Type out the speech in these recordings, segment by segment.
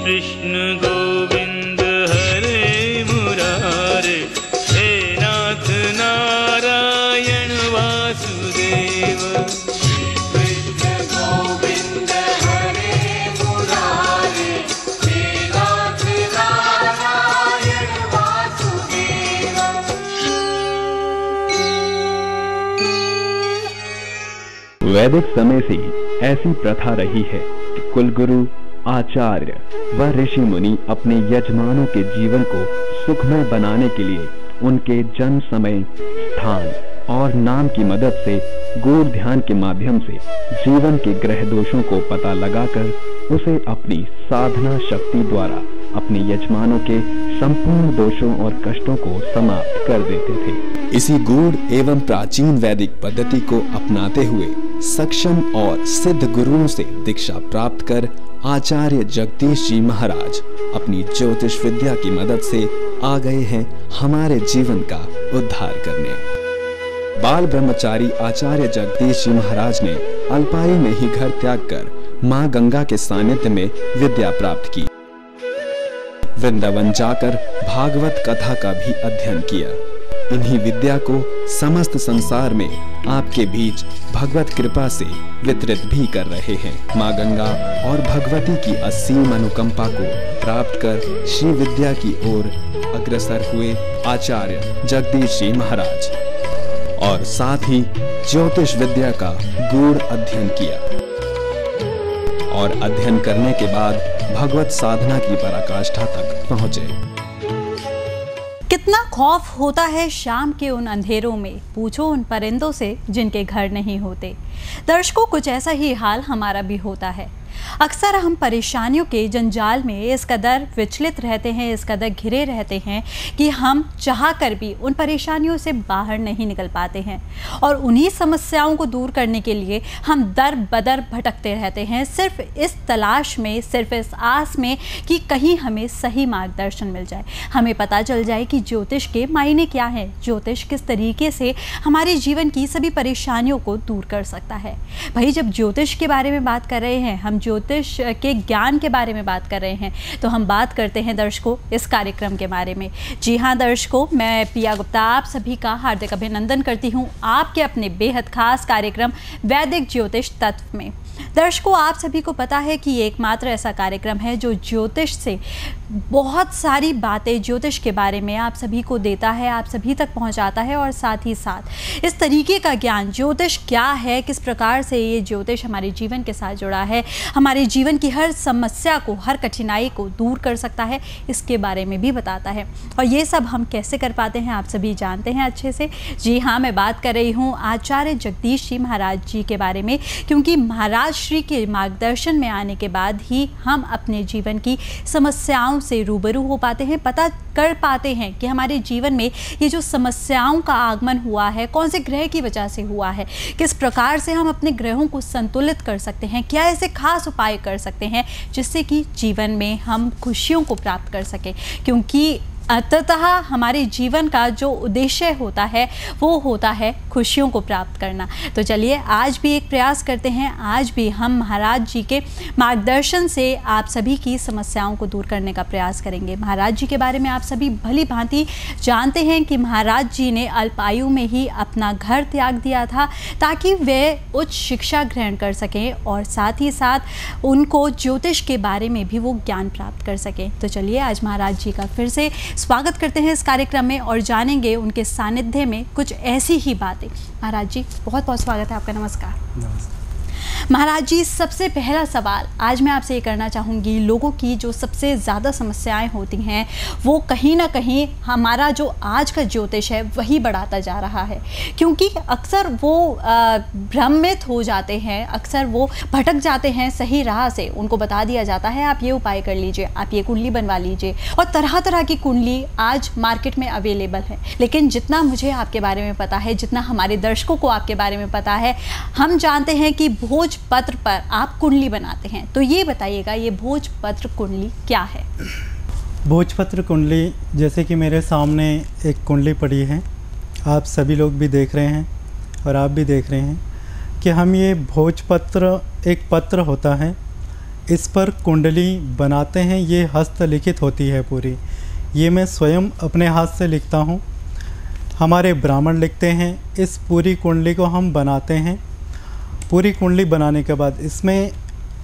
कृष्ण गोविंद हरे मुरारे, हे नाथ नारायण वासुदेव। कृष्ण गोविंद हरे मुरारे, हे नाथ नारायण वासुदेव। वैदिक समय से ऐसी प्रथा रही है कि कुलगुरु, आचार्य व ऋषि मुनि अपने यजमानों के जीवन को सुखमय बनाने के लिए उनके जन्म, समय, स्थान और नाम की मदद से गूढ़ ध्यान के माध्यम से जीवन के ग्रह दोषों को पता लगाकर उसे अपनी साधना शक्ति द्वारा अपने यजमानों के संपूर्ण दोषों और कष्टों को समाप्त कर देते थे। इसी गूढ़ एवं प्राचीन वैदिक पद्धति को अपनाते हुए सक्षम और सिद्ध गुरुओं से दीक्षा प्राप्त कर आचार्य जगदीश जी महाराज अपनी ज्योतिष विद्या की मदद से आ गए हैं हमारे जीवन का उद्धार करने। बाल ब्रह्मचारी आचार्य जगदीश जी महाराज ने अल्पायु में ही घर त्याग कर मां गंगा के सानिध्य में विद्या प्राप्त की। वृंदावन जाकर भागवत कथा का भी अध्ययन किया। इन्हीं विद्या को समस्त संसार में आपके बीच भगवत कृपा से वितरित भी कर रहे हैं। माँ गंगा और भगवती की असीम अनुकंपा को प्राप्त कर श्री विद्या की ओर अग्रसर हुए आचार्य जगदीश जी महाराज और साथ ही ज्योतिष विद्या का गूढ़ अध्ययन किया और अध्ययन करने के बाद भगवत साधना की पराकाष्ठा तक पहुँचे। कितना खौफ होता है शाम के उन अंधेरों में, पूछो उन परिंदों से जिनके घर नहीं होते। दर्शकों, कुछ ऐसा ही हाल हमारा भी होता है। अक्सर हम परेशानियों के जंजाल में इस कदर विचलित रहते हैं, इस कदर घिरे रहते हैं कि हम चाह कर भी उन परेशानियों से बाहर नहीं निकल पाते हैं और उन्हीं समस्याओं को दूर करने के लिए हम दर बदर भटकते रहते हैं, सिर्फ इस तलाश में, सिर्फ इस आस में कि कहीं हमें सही मार्गदर्शन मिल जाए, हमें पता चल जाए कि ज्योतिष के मायने क्या हैं, ज्योतिष किस तरीके से हमारे जीवन की सभी परेशानियों को दूर कर सकता है। भाई, जब ज्योतिष के बारे में बात कर रहे हैं, हम ज्योतिष के ज्ञान के बारे में बात कर रहे हैं, तो हम बात करते हैं दर्शकों इस कार्यक्रम के बारे में। जी हाँ दर्शकों, मैं पिया गुप्ता आप सभी का हार्दिक अभिनंदन करती हूँ आपके अपने बेहद खास कार्यक्रम वैदिक ज्योतिष तत्व में। दर्शकों, आप सभी को पता है कि ये एकमात्र ऐसा कार्यक्रम है जो ज्योतिष से बहुत सारी बातें ज्योतिष के बारे में आप सभी को देता है, आप सभी तक पहुंचाता है और साथ ही साथ इस तरीके का ज्ञान, ज्योतिष क्या है, किस प्रकार से ये ज्योतिष हमारे जीवन के साथ जुड़ा है, हमारे जीवन की हर समस्या को, हर कठिनाई को दूर कर सकता है, इसके बारे में भी बताता है। और ये सब हम कैसे कर पाते हैं आप सभी जानते हैं अच्छे से। जी हाँ, मैं बात कर रही हूँ आचार्य जगदीश जी महाराज जी के बारे में, क्योंकि महाराज श्री के मार्गदर्शन में आने के बाद ही हम अपने जीवन की समस्याओं से रूबरू हो पाते हैं, पता कर पाते हैं कि हमारे जीवन में ये जो समस्याओं का आगमन हुआ है कौन से ग्रह की वजह से हुआ है, किस प्रकार से हम अपने ग्रहों को संतुलित कर सकते हैं, क्या ऐसे खास उपाय कर सकते हैं जिससे कि जीवन में हम खुशियों को प्राप्त कर सकें, क्योंकि अंततः हमारे जीवन का जो उद्देश्य होता है वो होता है खुशियों को प्राप्त करना। तो चलिए आज भी एक प्रयास करते हैं, आज भी हम महाराज जी के मार्गदर्शन से आप सभी की समस्याओं को दूर करने का प्रयास करेंगे। महाराज जी के बारे में आप सभी भली भांति जानते हैं कि महाराज जी ने अल्पायु में ही अपना घर त्याग दिया था ताकि वे उच्च शिक्षा ग्रहण कर सकें और साथ ही साथ उनको ज्योतिष के बारे में भी वो ज्ञान प्राप्त कर सकें। तो चलिए आज महाराज जी का फिर से स्वागत करते हैं इस कार्यक्रम में और जानेंगे उनके सानिध्य में कुछ ऐसी ही बातें। महाराज जी बहुत बहुत स्वागत है आपका। नमस्कार। नमस्कार महाराज जी, सबसे पहला सवाल आज मैं आपसे ये करना चाहूँगी, लोगों की जो सबसे ज़्यादा समस्याएं होती हैं वो कहीं ना कहीं हमारा जो आज का ज्योतिष है वही बढ़ाता जा रहा है, क्योंकि अक्सर वो भ्रमित हो जाते हैं, अक्सर वो भटक जाते हैं सही राह से। उनको बता दिया जाता है आप ये उपाय कर लीजिए, आप ये कुंडली बनवा लीजिए, और तरह तरह की कुंडली आज मार्केट में अवेलेबल है। लेकिन जितना मुझे आपके बारे में पता है, जितना हमारे दर्शकों को आपके बारे में पता है, हम जानते हैं कि भोजपत्र पर आप कुंडली बनाते हैं। तो ये बताइएगा, ये भोजपत्र कुंडली क्या है? भोजपत्र कुंडली, जैसे कि मेरे सामने एक कुंडली पड़ी है, आप सभी लोग भी देख रहे हैं और आप भी देख रहे हैं कि हम ये भोजपत्र, एक पत्र होता है, इस पर कुंडली बनाते हैं ये हस्तलिखित होती है पूरी। ये मैं स्वयं अपने हाथ से लिखता हूँ, हमारे ब्राह्मण लिखते हैं। इस पूरी कुंडली को हम बनाते हैं। पूरी कुंडली बनाने के बाद इसमें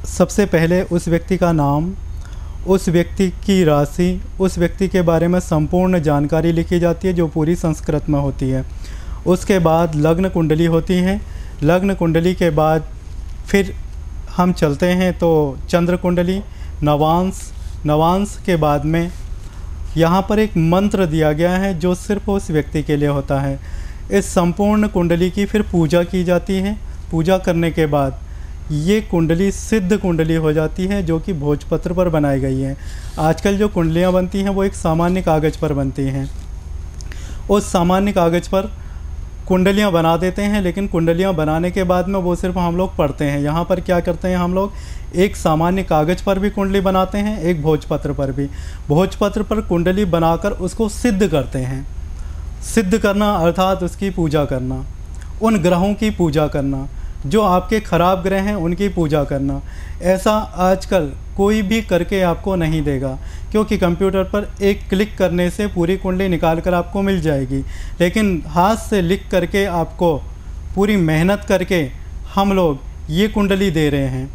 सबसे पहले उस व्यक्ति का नाम, उस व्यक्ति की राशि, उस व्यक्ति के बारे में संपूर्ण जानकारी लिखी जाती है जो पूरी संस्कृत में होती है। उसके बाद लग्न कुंडली होती है। लग्न कुंडली के बाद फिर हम चलते हैं तो चंद्र कुंडली, नवांश, नवांश के बाद में यहाँ पर एक मंत्र दिया गया है जो सिर्फ उस व्यक्ति के लिए होता है। इस संपूर्ण कुंडली की फिर पूजा की जाती है। पूजा करने के बाद ये कुंडली सिद्ध कुंडली हो जाती है जो कि भोजपत्र पर बनाई गई है। आजकल जो कुंडलियाँ बनती हैं वो एक सामान्य कागज़ पर बनती हैं। उस सामान्य कागज़ पर कुंडलियाँ बना देते हैं, लेकिन कुंडलियाँ बनाने के बाद में वो सिर्फ हम लोग पढ़ते हैं। यहाँ पर क्या करते हैं हम लोग, एक सामान्य कागज़ पर भी कुंडली बनाते हैं, एक भोजपत्र पर भी। भोजपत्र पर कुंडली बनाकर उसको सिद्ध करते हैं। सिद्ध करना अर्थात उसकी पूजा करना, उन ग्रहों की पूजा करना, जो आपके ख़राब ग्रह हैं उनकी पूजा करना। ऐसा आजकल कोई भी करके आपको नहीं देगा, क्योंकि कंप्यूटर पर एक क्लिक करने से पूरी कुंडली निकाल कर आपको मिल जाएगी। लेकिन हाथ से लिख करके आपको पूरी मेहनत करके हम लोग ये कुंडली दे रहे हैं,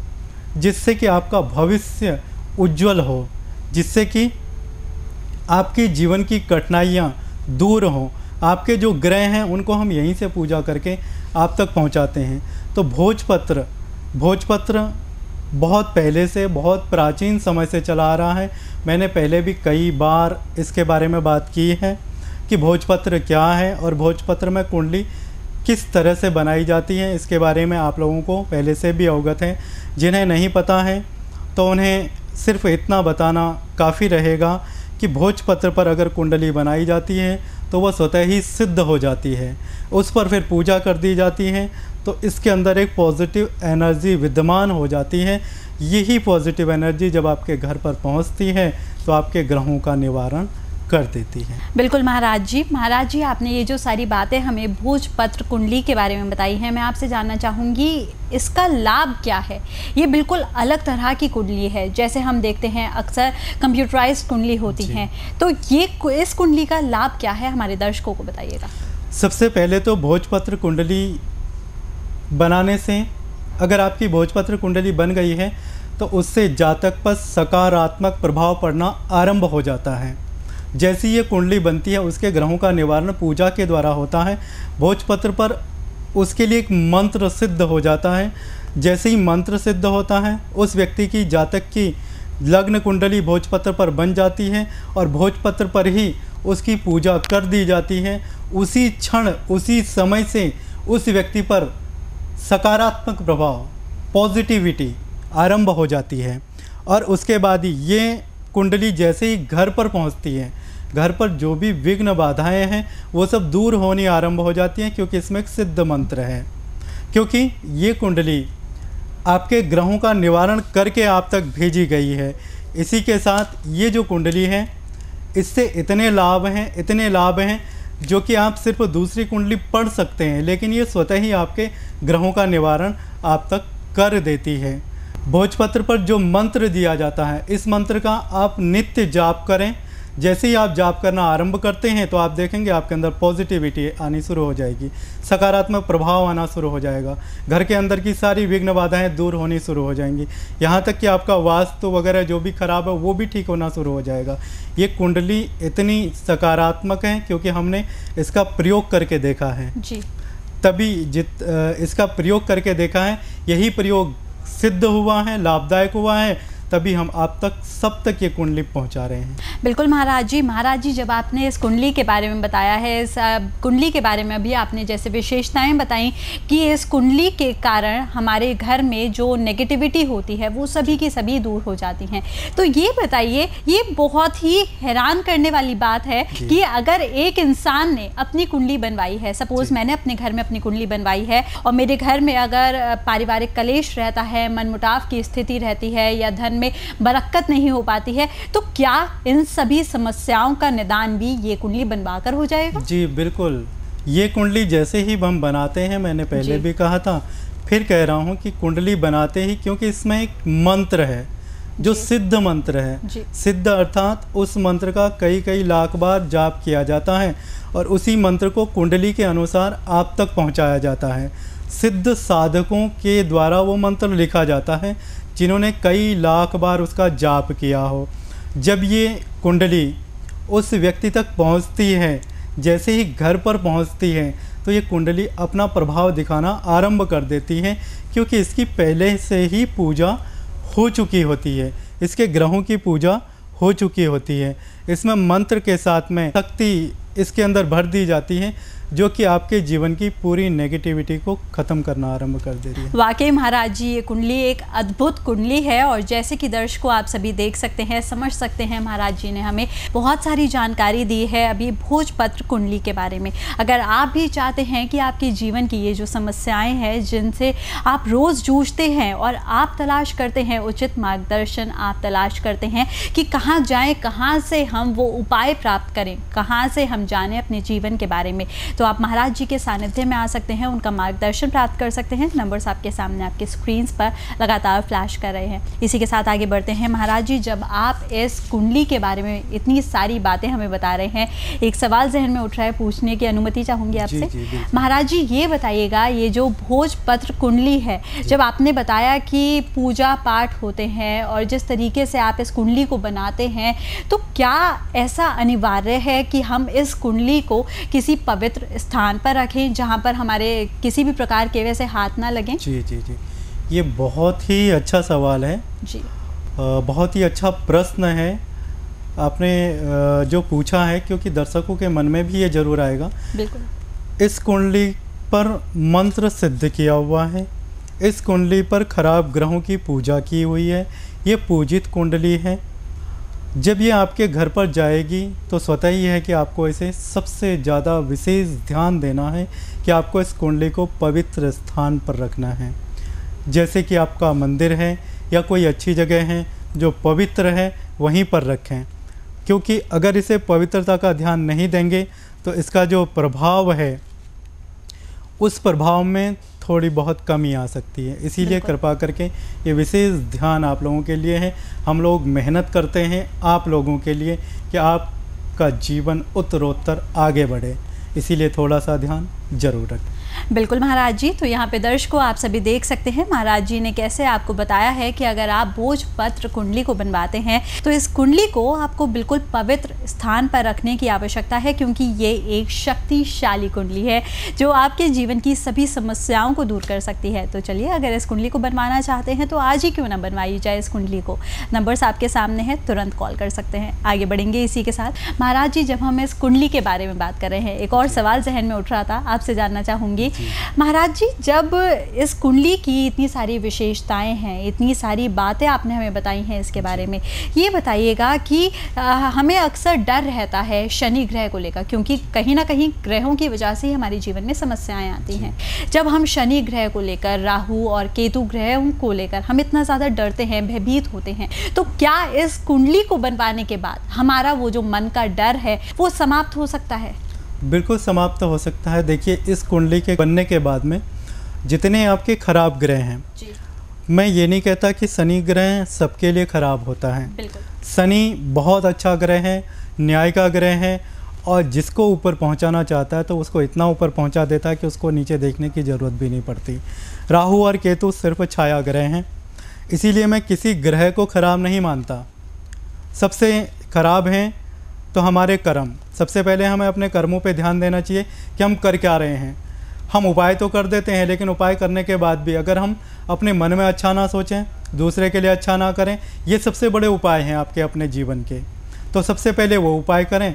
जिससे कि आपका भविष्य उज्जवल हो, जिससे कि आपकी जीवन की कठिनाइयाँ दूर हों। आपके जो ग्रह हैं उनको हम यहीं से पूजा करके आप तक पहुंचाते हैं। तो भोजपत्र बहुत पहले से, बहुत प्राचीन समय से चला आ रहा है। मैंने पहले भी कई बार इसके बारे में बात की है कि भोजपत्र क्या है और भोजपत्र में कुंडली किस तरह से बनाई जाती है। इसके बारे में आप लोगों को पहले से भी अवगत है। जिन्हें नहीं पता है तो उन्हें सिर्फ इतना बताना काफ़ी रहेगा कि भोजपत्र पर अगर कुंडली बनाई जाती है तो वह स्वतः ही सिद्ध हो जाती है। उस पर फिर पूजा कर दी जाती है तो इसके अंदर एक पॉजिटिव एनर्जी विद्यमान हो जाती है। यही पॉजिटिव एनर्जी जब आपके घर पर पहुंचती है तो आपके ग्रहों का निवारण कर देती है। बिल्कुल महाराज जी, आपने ये जो सारी बातें हमें भोजपत्र कुंडली के बारे में बताई हैं, मैं आपसे जानना चाहूँगी इसका लाभ क्या है। ये बिल्कुल अलग तरह की कुंडली है, जैसे हम देखते हैं अक्सर कंप्यूटराइज्ड कुंडली होती हैं, तो ये इस कुंडली का लाभ क्या है, हमारे दर्शकों को बताइएगा। सबसे पहले तो भोजपत्र कुंडली बनाने से, अगर आपकी भोजपत्र कुंडली बन गई है तो उससे जातक पर सकारात्मक प्रभाव पड़ना आरंभ हो जाता है। जैसी ये कुंडली बनती है उसके ग्रहों का निवारण पूजा के द्वारा होता है। भोजपत्र पर उसके लिए एक मंत्र सिद्ध हो जाता है। जैसे ही मंत्र सिद्ध होता है उस व्यक्ति की जातक की लग्न कुंडली भोजपत्र पर बन जाती है और भोजपत्र पर ही उसकी पूजा कर दी जाती है। उसी क्षण, उसी समय से उस व्यक्ति पर सकारात्मक प्रभाव, पॉजिटिविटी आरंभ हो जाती है। और उसके बाद ही ये कुंडली जैसे ही घर पर पहुंचती है, घर पर जो भी विघ्न बाधाएं हैं वो सब दूर होनी आरंभ हो जाती हैं, क्योंकि इसमें एक सिद्ध मंत्र है। क्योंकि ये कुंडली आपके ग्रहों का निवारण करके आप तक भेजी गई है। इसी के साथ ये जो कुंडली है इससे इतने लाभ हैं जो कि आप सिर्फ दूसरी कुंडली पढ़ सकते हैं, लेकिन ये स्वतः ही आपके ग्रहों का निवारण आप तक कर देती है। भोजपत्र पर जो मंत्र दिया जाता है, इस मंत्र का आप नित्य जाप करें। जैसे ही आप जाप करना आरंभ करते हैं तो आप देखेंगे आपके अंदर पॉजिटिविटी आनी शुरू हो जाएगी, सकारात्मक प्रभाव आना शुरू हो जाएगा, घर के अंदर की सारी विघ्न बाधाएं दूर होनी शुरू हो जाएंगी, यहाँ तक कि आपका वास्तु वगैरह जो भी खराब है वो भी ठीक होना शुरू हो जाएगा। ये कुंडली इतनी सकारात्मक है क्योंकि हमने इसका प्रयोग करके देखा है जी, तभी इसका प्रयोग करके देखा है, यही प्रयोग सिद्ध हुआ है, लाभदायक हुआ है, तभी हम आप तक सब तक ये कुंडली पहुंचा रहे हैं। बिल्कुल महाराज जी, जब आपने इस कुंडली के बारे में बताया है, इस कुंडली के बारे में अभी आपने जैसे विशेषताएं बताई कि इस कुंडली के कारण हमारे घर में जो नेगेटिविटी होती है वो सभी की सभी दूर हो जाती हैं, तो ये बताइए, ये बहुत ही हैरान करने वाली बात है कि अगर एक इंसान ने अपनी कुंडली बनवाई है, सपोज मैंने अपने घर में अपनी कुंडली बनवाई है और मेरे घर में अगर पारिवारिक कलेश रहता है, मनमुटाव की स्थिति रहती है या धन में बरकत नहीं हो पाती है, तो क्या इन सभी समस्याओं का निदान भी ये कुंडली बनवाकर हो जाएगा? जी बिल्कुल, ये कुंडली जैसे ही हम बनाते हैं, मैंने पहले भी कहा था, फिर कह रहा हूँ कि कुंडली बनाते ही, क्योंकि इसमें एक मंत्र है, जो सिद्ध मंत्र है। जी। सिद्ध अर्थात उस मंत्र का कई कई लाख बार जाप किया जाता है और उसी मंत्र को कुंडली के अनुसार आप तक पहुंचाया जाता है। सिद्ध साधकों के द्वारा वो मंत्र लिखा जाता है जिन्होंने कई लाख बार उसका जाप किया हो। जब ये कुंडली उस व्यक्ति तक पहुंचती है, जैसे ही घर पर पहुंचती है तो ये कुंडली अपना प्रभाव दिखाना आरंभ कर देती है, क्योंकि इसकी पहले से ही पूजा हो चुकी होती है, इसके ग्रहों की पूजा हो चुकी होती है। इसमें मंत्र के साथ में शक्ति इसके अंदर भर दी जाती है, जो कि आपके जीवन की पूरी नेगेटिविटी को ख़त्म करना आरंभ कर देती है। वाकई महाराज जी, ये कुंडली एक अद्भुत कुंडली है और जैसे कि दर्शकों आप सभी देख सकते हैं, समझ सकते हैं, महाराज जी ने हमें बहुत सारी जानकारी दी है अभी भोजपत्र कुंडली के बारे में। अगर आप भी चाहते हैं कि आपके जीवन की ये जो समस्याएं हैं जिनसे आप रोज़ जूझते हैं और आप तलाश करते हैं उचित मार्गदर्शन, आप तलाश करते हैं कि कहाँ जाएँ, कहाँ से हम वो उपाय प्राप्त करें, कहाँ से हम जानें अपने जीवन के बारे में, तो आप महाराज जी के सानिध्य में आ सकते हैं, उनका मार्गदर्शन प्राप्त कर सकते हैं। नंबर्स आपके सामने आपके स्क्रीन्स पर लगातार फ्लैश कर रहे हैं। इसी के साथ आगे बढ़ते हैं। महाराज जी, जब आप इस कुंडली के बारे में इतनी सारी बातें हमें बता रहे हैं, एक सवाल जहन में उठ रहा है, पूछने की अनुमति चाहूँगी आपसे। महाराज जी, ये बताइएगा, ये जो भोजपत्र कुंडली है, जब आपने बताया कि पूजा पाठ होते हैं और जिस तरीके से आप इस कुंडली को बनाते हैं, तो क्या ऐसा अनिवार्य है कि हम इस कुंडली को किसी पवित्र स्थान पर रखें जहां पर हमारे किसी भी प्रकार के वैसे हाथ ना लगें? जी जी जी, ये बहुत ही अच्छा सवाल है जी। बहुत ही अच्छा प्रश्न है आपने जो पूछा है, क्योंकि दर्शकों के मन में भी ये जरूर आएगा। बिल्कुल। इस कुंडली पर मंत्र सिद्ध किया हुआ है, इस कुंडली पर खराब ग्रहों की पूजा की हुई है, ये पूजित कुंडली है। जब ये आपके घर पर जाएगी तो स्वतः ही है कि आपको इसे सबसे ज़्यादा विशेष ध्यान देना है कि आपको इस कुंडली को पवित्र स्थान पर रखना है। जैसे कि आपका मंदिर है या कोई अच्छी जगह है जो पवित्र है, वहीं पर रखें, क्योंकि अगर इसे पवित्रता का ध्यान नहीं देंगे तो इसका जो प्रभाव है उस प्रभाव में थोड़ी बहुत कमी आ सकती है। इसीलिए कृपा करके ये विशेष ध्यान आप लोगों के लिए है। हम लोग मेहनत करते हैं आप लोगों के लिए कि आपका जीवन उत्तरोत्तर आगे बढ़े, इसीलिए थोड़ा सा ध्यान जरूर रखें। बिल्कुल महाराज जी, तो यहाँ पे दर्शकों आप सभी देख सकते हैं महाराज जी ने कैसे आपको बताया है कि अगर आप भोजपत्र कुंडली को बनवाते हैं तो इस कुंडली को आपको बिल्कुल पवित्र स्थान पर रखने की आवश्यकता है, क्योंकि ये एक शक्तिशाली कुंडली है जो आपके जीवन की सभी समस्याओं को दूर कर सकती है। तो चलिए, अगर इस कुंडली को बनवाना चाहते हैं तो आज ही क्यों ना बनवाई जाए इस कुंडली को। नंबर्स आपके सामने हैं, तुरंत कॉल कर सकते हैं। आगे बढ़ेंगे इसी के साथ। महाराज जी, जब हम इस कुंडली के बारे में बात कर रहे हैं, एक और सवाल जहन में उठ रहा था, आपसे जानना चाहूँगी महाराज जी, जब इस कुंडली की इतनी सारी विशेषताएं हैं, इतनी सारी बातें आपने हमें बताई हैं इसके बारे में, ये बताइएगा कि हमें अक्सर डर रहता है शनि ग्रह को लेकर, क्योंकि कहीं ना कहीं ग्रहों की वजह से ही हमारे जीवन में समस्याएं आती हैं। जब हम शनि ग्रह को लेकर, राहु और केतु ग्रहों को लेकर हम इतना ज़्यादा डरते हैं, भयभीत होते हैं, तो क्या इस कुंडली को बनवाने के बाद हमारा वो जो मन का डर है वो समाप्त हो सकता है? बिल्कुल समाप्त हो सकता है। देखिए, इस कुंडली के बनने के बाद में जितने आपके खराब ग्रह हैं जी। मैं ये नहीं कहता कि शनि ग्रह सबके लिए खराब होता है। बिल्कुल। शनि बहुत अच्छा ग्रह है, न्याय का ग्रह है, और जिसको ऊपर पहुंचाना चाहता है तो उसको इतना ऊपर पहुंचा देता है कि उसको नीचे देखने की ज़रूरत भी नहीं पड़ती। राहु और केतु सिर्फ छाया ग्रह हैं, इसीलिए मैं किसी ग्रह को खराब नहीं मानता। सबसे खराब हैं तो हमारे कर्म। सबसे पहले हमें अपने कर्मों पे ध्यान देना चाहिए कि हम कर क्या रहे हैं। हम उपाय तो कर देते हैं, लेकिन उपाय करने के बाद भी अगर हम अपने मन में अच्छा ना सोचें, दूसरे के लिए अच्छा ना करें, ये सबसे बड़े उपाय हैं आपके अपने जीवन के। तो सबसे पहले वो उपाय करें,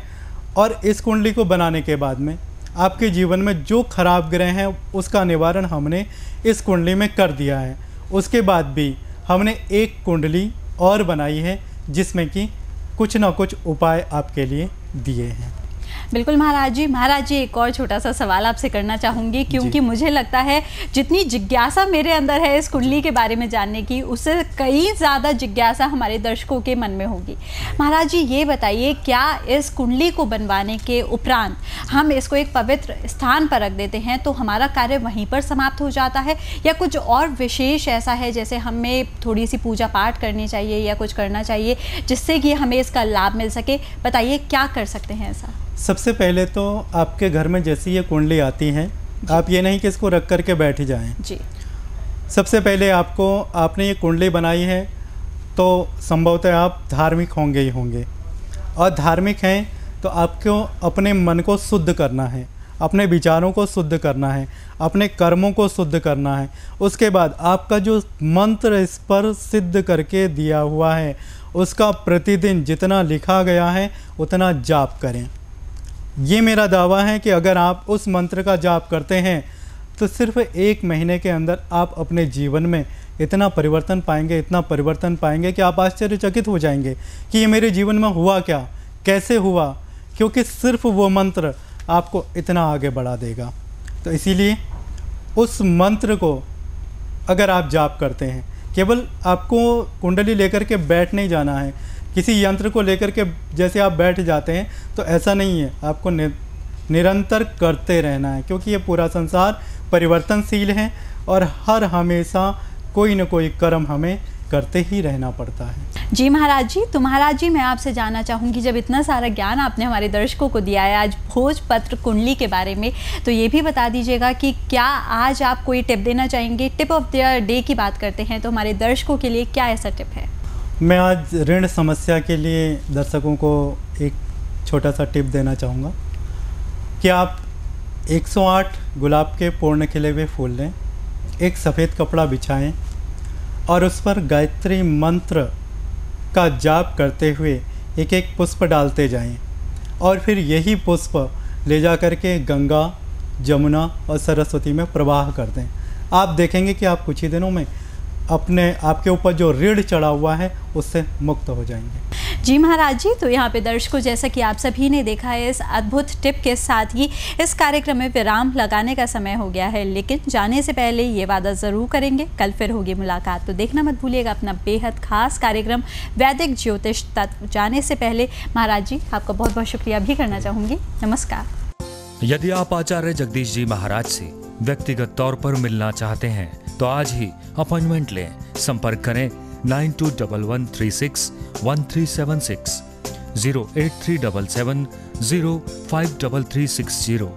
और इस कुंडली को बनाने के बाद में आपके जीवन में जो खराब ग्रह हैं उसका निवारण हमने इस कुंडली में कर दिया है। उसके बाद भी हमने एक कुंडली और बनाई है जिसमें कि कुछ ना कुछ उपाय आपके लिए दिए हैं। बिल्कुल महाराज जी, एक और छोटा सा सवाल आपसे करना चाहूँगी, क्योंकि मुझे लगता है जितनी जिज्ञासा मेरे अंदर है इस कुंडली के बारे में जानने की, उससे कई ज़्यादा जिज्ञासा हमारे दर्शकों के मन में होगी। महाराज जी ये बताइए, क्या इस कुंडली को बनवाने के उपरांत हम इसको एक पवित्र स्थान पर रख देते हैं तो हमारा कार्य वहीं पर समाप्त हो जाता है, या कुछ और विशेष ऐसा है जैसे हमें थोड़ी सी पूजा पाठ करनी चाहिए या कुछ करना चाहिए जिससे कि हमें इसका लाभ मिल सके? बताइए क्या कर सकते हैं ऐसा? सबसे पहले तो आपके घर में जैसी ये कुंडली आती है, आप ये नहीं कि इसको रख कर के बैठ जाएं। जी। सबसे पहले आपने ये कुंडली बनाई है तो संभवतः आप धार्मिक होंगे ही होंगे, और धार्मिक हैं तो आपको अपने मन को शुद्ध करना है, अपने विचारों को शुद्ध करना है, अपने कर्मों को शुद्ध करना है। उसके बाद आपका जो मंत्र इस पर सिद्ध करके दिया हुआ है उसका प्रतिदिन जितना लिखा गया है उतना जाप करें। ये मेरा दावा है कि अगर आप उस मंत्र का जाप करते हैं तो सिर्फ 1 महीने के अंदर आप अपने जीवन में इतना परिवर्तन पाएंगे, इतना परिवर्तन पाएंगे कि आप आश्चर्यचकित हो जाएंगे कि ये मेरे जीवन में हुआ क्या, कैसे हुआ, क्योंकि सिर्फ वो मंत्र आपको इतना आगे बढ़ा देगा। तो इसीलिए उस मंत्र को अगर आप जाप करते हैं, केवल आपको कुंडली लेकर के बैठ नहीं जाना है, किसी यंत्र को लेकर के जैसे आप बैठ जाते हैं तो ऐसा नहीं है, आपको निरंतर करते रहना है, क्योंकि ये पूरा संसार परिवर्तनशील है और हर हमेशा कोई न कोई कर्म हमें करते ही रहना पड़ता है। जी महाराज जी, तो महाराज जी मैं आपसे जानना चाहूँगी, जब इतना सारा ज्ञान आपने हमारे दर्शकों को दिया है आज भोजपत्र कुंडली के बारे में, तो ये भी बता दीजिएगा कि क्या आज आप कोई टिप देना चाहेंगे? टिप ऑफ द डे की बात करते हैं तो हमारे दर्शकों के लिए क्या ऐसा टिप है? मैं आज ऋण समस्या के लिए दर्शकों को एक छोटा सा टिप देना चाहूँगा कि आप 108 गुलाब के पूर्ण खिले हुए फूल लें, एक सफ़ेद कपड़ा बिछाएं और उस पर गायत्री मंत्र का जाप करते हुए एक एक पुष्प डालते जाएं, और फिर यही पुष्प ले जा कर के गंगा, जमुना और सरस्वती में प्रवाह कर दें। आप देखेंगे कि आप कुछ ही दिनों में आपके ऊपर जो ऋण चढ़ा हुआ है उससे मुक्त हो जाएंगे। जी महाराज जी, तो यहाँ पे दर्शकों जैसा कि आप सभी ने देखा है, इस अद्भुत टिप के साथ ही इस कार्यक्रम में विराम लगाने का समय हो गया है, लेकिन जाने से पहले ये वादा ज़रूर करेंगे, कल फिर होगी मुलाकात। तो देखना मत भूलिएगा अपना बेहद खास कार्यक्रम वैदिक ज्योतिष तत्व। जाने से पहले महाराज जी आपका बहुत बहुत शुक्रिया भी करना चाहूँगी। नमस्कार। यदि आप आचार्य जगदीश जी महाराज से व्यक्तिगत तौर पर मिलना चाहते हैं तो आज ही अपॉइंटमेंट लें। संपर्क करें 9211361376, 08377053360,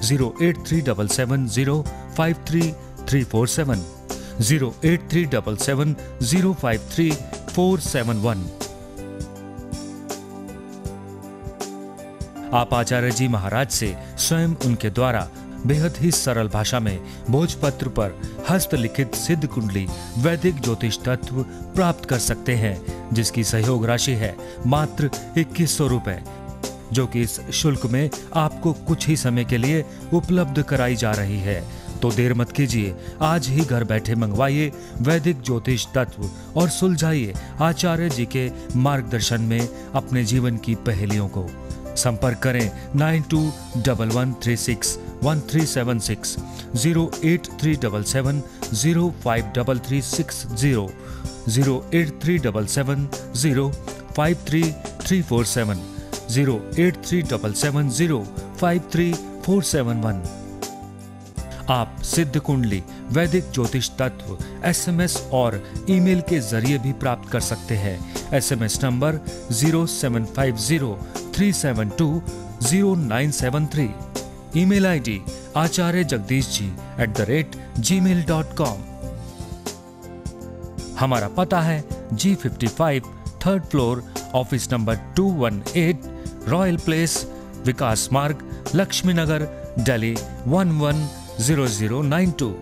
08377053347, 08377053471। आप आचार्य जी महाराज से स्वयं उनके द्वारा बेहद ही सरल भाषा में भोजपत्र पर हस्तलिखित सिद्ध कुंडली वैदिक ज्योतिष तत्व प्राप्त कर सकते हैं, जिसकी सहयोग राशि है मात्र 2100 रुपए, जो कि इस शुल्क में आपको कुछ ही समय के लिए उपलब्ध कराई जा रही है। तो देर मत कीजिए, आज ही घर बैठे मंगवाइए वैदिक ज्योतिष तत्व और सुलझाइए आचार्य जी के मार्गदर्शन में अपने जीवन की पहेलियों को। संपर्क करें 9211361376, 08377053360, 08377053347, 08377053471। आप सिद्ध कुंडली वैदिक ज्योतिष तत्व SMS और ईमेल के जरिए भी प्राप्त कर सकते हैं। SMS नंबर 07503720973, ईमेल ID acharya-jagdishji@gmail.com। हमारा पता है G55 3rd floor, office number 218, royal place, Vikas Marg, Laxmi नगर, दिल्ली 110092।